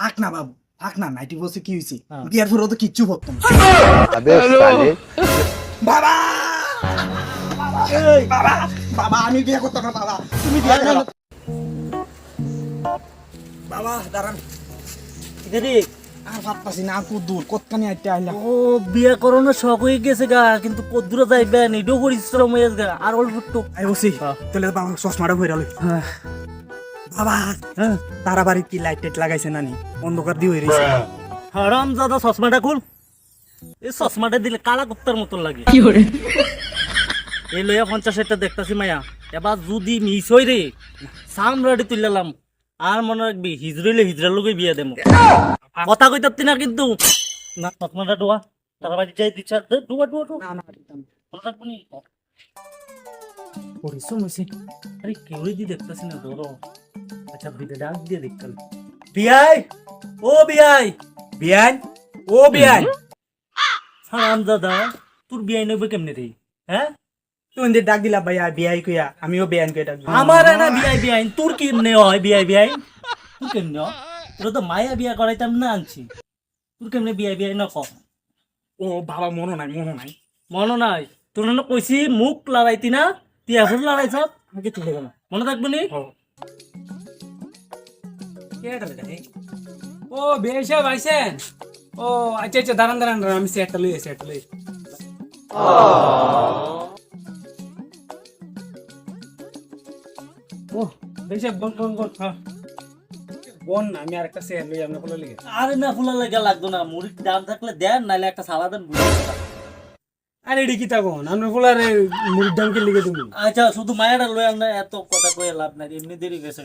থাক না বাবু, থাক না, 90 বছর কি হয়েছে? বিয়ার পরেও তো কিচ্ছু করতাম না। বাবা বাবা বাবা, আমি বিয়ে করতাম না বাবা, তুমি বিয়ে করো। বাবা দাঁড়ান, আর ভাবতাছি না, আর দূর কতখানি আইতে আইলাম। ও বিয়া করানো শখ হয়ে গেছে গা, কিন্তু কদ্দুরা যাইবে নিডো পরিশ্রম হয়ে গেছে গা, আর অল্প একটু আই বসি তাহলে বাবা চশমাটা ভরে লই। বাবা তারা বাড়ি কি লাইট টাইট লাগাইছে নানি? অন্ধকার দিয়ে হয়ে রয়েছে। হারাম দাদা চশমাটা খুল। এই চশমাটা দিলে কালা কুত্তার মতন লাগে। এই লইয়া 50-60টা দেখতাছি মায়া, এবার যদি মিস হই রে সামরাডি তুললাম। আর মনে রাখবি হিজড়িলে হিজড়ার লোকে বিয়া দেবো। কথা কইতাছি না কিন্তু। না চশমাটা ডোয়া, তারা বাড়ি যাই দিচ্ছা ডোয়া ডোয়া ডোয়া। না না দিতাম না। মনে রাখবো নি পরিশ্রম হয়েছে। আরে কেউই দি দেখতাছি না ধরো। আচ্ছা ভিডিও ডাক দিয়ে দেখতাম। বিয়াই, ও বিয়াই, বিয়ান, ও বিয়ান, সালাম দাদা, তোর বিয়াই নেবে কেমনে রে? হ্যাঁ তুমি যে ডাক দিলা ভাইয়া বিয়াই কইয়া, আমিও বিয়ান কইয়া ডাক দিলাম। আমার না বিয়াই বিয়াই, তোর কেমনে হয় বিয়াই বিয়াই? তোর কেমনে হয়? তোর তো মায়া বিয়া করাইতাম না আনছি, তোর কেমনে বিয়াই বিয়াই না কম? ও বাবা মনে নাই, মনে নাই। মনে নাই? তোর না কইছি মুখ লড়াইতি না, তুই এখন লড়াইছ। আমাকে তুলে গেল। মনে থাকবে নি? ও বিয়াই সাহেব আইছেন? ও আচ্ছা আচ্ছা, দাঁড়ান দাঁড়ান দাঁড়ান, আমি সেটটা লই আসি, সেটটা লই আসি। ও বিয়াই সাহেব বল বল বল। হ্যাঁ বোন না, আমি আরেকটা চেয়ার লই আপনার কোলে লিগে। আরে না ফুলা লাগা লাগতো না, মুড়ির দাম থাকলে দেন, নাইলে একটা সালাদেন বুঝে। আরে এডি কি তাকোন আপনার কোলারে মুড়ির দাম কে লিগে তুমি? আচ্ছা শুধু মায়েরা লই আন, এত কথা কয়ে লাভ নাই, এমনি দেরি গেছে।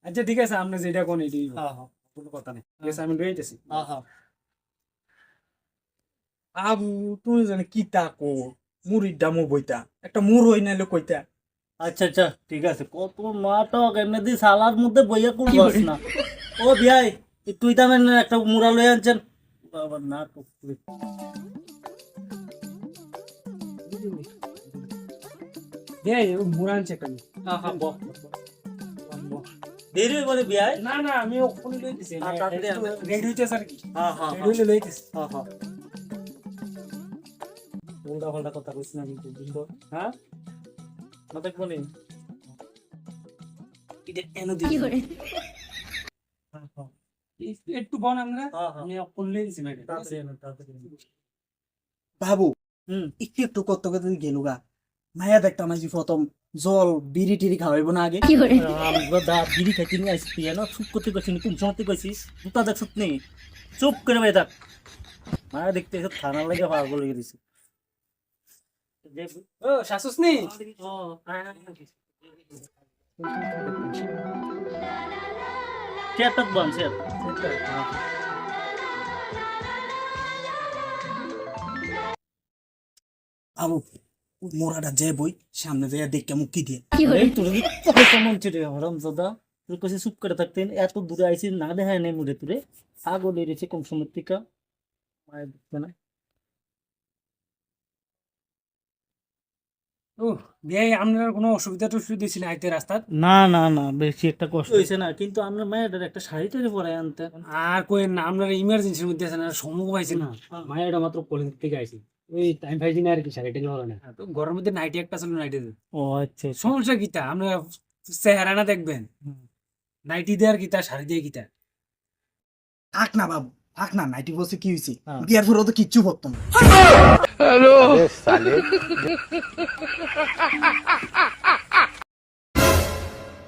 আচ্ছা ঠিক আছে, আপনি যেটা কোন এডি হ্যাঁ হ্যাঁ কোনো কথা নেই। ঠিক আছে আমি লই আইতেছি। হ্যাঁ হ্যাঁ। আবু তুমি জানে কি তাকো, মুড়ির দামও বইতা, একটা মুড় হই নাইলে কইতা। আচ্ছা আচ্ছা ঠিক আছে, কত নাটক এমনি দি সালার মধ্যে বইয়া কোন বস না। ও বিয়াই, তুই তামেন একটা মুড়া লই আনছেন। বাবা নাটক করে। বিয়াই মুড় আনছে একটা। হ্যাঁ হ্যাঁ বক। দেরি বলে বিয়াই। না না, আমি ওখানে লই দিছি। তাড়াতাড়ি আন। রেডি হইছে স্যার কি? হ্যাঁ হ্যাঁ রেডি হইলে লই দিছি। হ্যাঁ হ্যাঁ। উল্টা পাল্টা কথা কইছ না কিন্তু বুঝলো। হ্যাঁ না দেখবো নি। এটা এনো দি। হ্যাঁ হ্যাঁ একটু বন আমরা, হ্যাঁ হ্যাঁ। আমি ওখানে লই দিছি ম্যাডাম। তাড়াতাড়ি আনো, তাড়াতাড়ি আনো। বাবু হুম। একটু একটু কত কত গেলুগা, মায়া দেখতাম আজ প্রথম জল বিড়ি টিড়ি খাওয়াইব না আগে। আমরা দা বিড়ি খাইতে নিয়ে আসছি না, চুপ করতে কইছি কোন সময় কইছিস? জুতা দেখছত নেই, চুপ করে ভাই থাক। মায়া দেখতে এসে থানা লাগে পাগল হয়ে গেছে। ও শাশুস নি? চেয়ারটা বান চেয়ার। বাবু মোরাটা যে বই সামনে যাইয়া দেখে মুখ কি দিয়ে। এই তোর কি কথা কেমন ছিল হরাম দাদা? তুই কইছিস চুপ করে থাকতেন, এত দূরে আইছিস না দেখায় নাই মুড়ে তুরে পাগল হয়ে গেছে কোন সময় থেকে। মায়ের দেখবে না। ও বিয়াই আপনার কোনো অসুবিধা টসুবিধা ছিল আইতে রাস্তাত? না না না, বেশি একটা কষ্ট হয়েছে না, কিন্তু আমরা মায়ের একটা শাড়ি টাড়ি পরাই আনতে। আর কই না, আপনার ইমার্জেন্সির মধ্যে আছেন, আর সময় পাইছি না। মায়েরা মাত্র কলেজ থেকে আইছি, ওই টাইম পাইছি না আর কি, শাড়িটা হলো না। তো ঘরের মধ্যে নাইটি একটা ছিল, নাইটি ও আচ্ছা আচ্ছা। সমস্যা কিতা, আপনার চেহারা না দেখবেন, নাইটি দেওয়ার কিতা শাড়ি দিয়ে কিতা। থাক না বাবু, থাক না, 90 বছর কি হয়েছে? হ্যাঁ। বিয়ার পরেও তো কিচ্ছু করতাম না।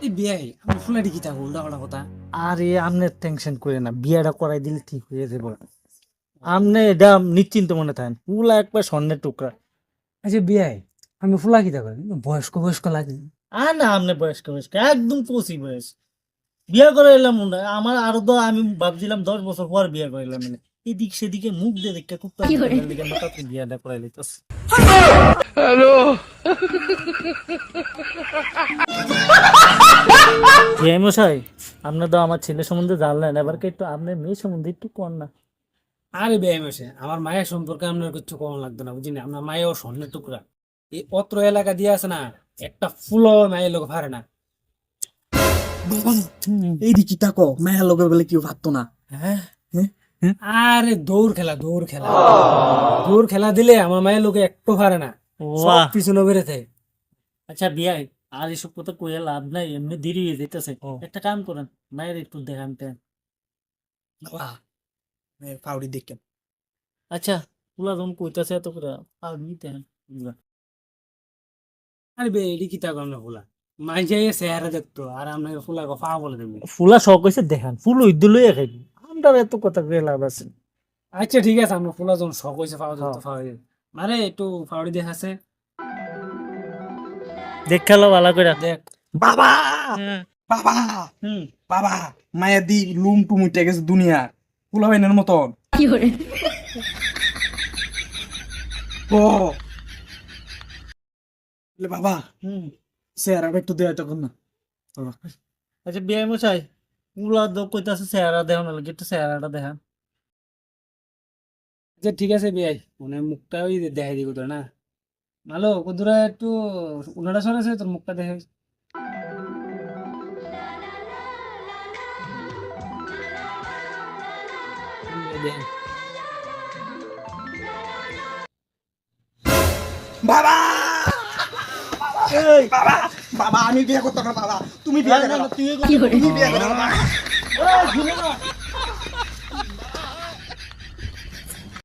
এই বিয়াই আপনার ফুলাটি কিতা উল্টা পাল্টা কথা। আরে আপনি টেনশন করে না, বিয়েটা করাই দিলে ঠিক হয়ে যাবে। আপনি এটা নিশ্চিন্ত মনে থাকেন, পুলা একবার স্বর্ণের টুকরা। আচ্ছা বিয়াই আমি ফুলা কিতা করেন, বয়স্ক বয়স্ক লাগে। আর না আপনি বয়স্ক বয়স্ক একদম পঁচি বয়স বিয়ে করে এলাম না। আমার আরো তো আমি ভাবছিলাম 10 বছর পর বিয়ে করে এলাম, এদিক সেদিকে মুখ দিয়ে দেখে খুব বিয়েটা করাই লইতেছে। মশাই আপনি তো আমার ছেলে সম্বন্ধে জানলেন, এবার কি একটু আপনার মেয়ে সম্বন্ধে একটু কর না। আরে বিয়াই মাসে আমার মায়ের সম্পর্কে আপনার কিছু কম লাগতো না, বুঝিনি? আপনার মায়েও স্বর্ণের টুকরা। এই অত্র এলাকা দিয়ে আছে না, একটা ফুলও মায়ের লোক ভারে না। বাবা এই দিকে তাকো মায়ের লগে বলে কেউ ভাবতো না। হ্যাঁ আরে দৌড় খেলা দৌড় খেলা দিলে আমার মায়ের লোকে একটু পারে না, সব বাহ। পিছনে বেরোতে। আচ্ছা বিয়াই আর এসব কথা কইয়া লাভ নাই, এমনি দেরি হয়ে যেতেছে। একটা কাম করেন, মায়ের একটু দেখান টেন। বাবা ফাউরি দেখেন। আচ্ছা পুলা যখন কইতাছে এত করে আর নিতেন। আরে বে এডি কিতা করলে ফুলা মাই যাই চেহারা দেখতো আর আপনাকে ফুলা ফা বলে দেবে। ফুলা শখ হয়েছে দেখান, ফুল ওই দিলই খাইবি, আমরা এত কথা কয়ে লাভ আছে। আচ্ছা ঠিক আছে, আমরা ফুলা যখন শখ হয়েছে ফাওয়া দেখতো ফাওয়া মারে একটু ফাউড়ি দেখাছে দেখ খেলো ভালো করে দেখ। বাবা হ্যাঁ। বাবা হুম বাবা মায়ের দি লুম টুম উঠে গেছে দুনিয়া পোলা বাইনের মতন। ও বলে, বাবা হুম। চেহারাটা একটু দেয় তখন না। বাবা, আচ্ছা বিয়াই মশাই পুলা কইতাছে চেহারা দেখানো লাগে, একটু চেহারাটা দেখান। আচ্ছা ঠিক আছে বিয়াই মানে মুখটা ওই দেখাই দিব তোর না ভালো কদুরা একটু উনারা সরেছে তোর মুখটা দেখে। বাবা বাবা বাবা আমি বিয়ে করতাম না বাবা, তুমি বিয়ে করো না। তুমি বিয়ে করো না বাবা।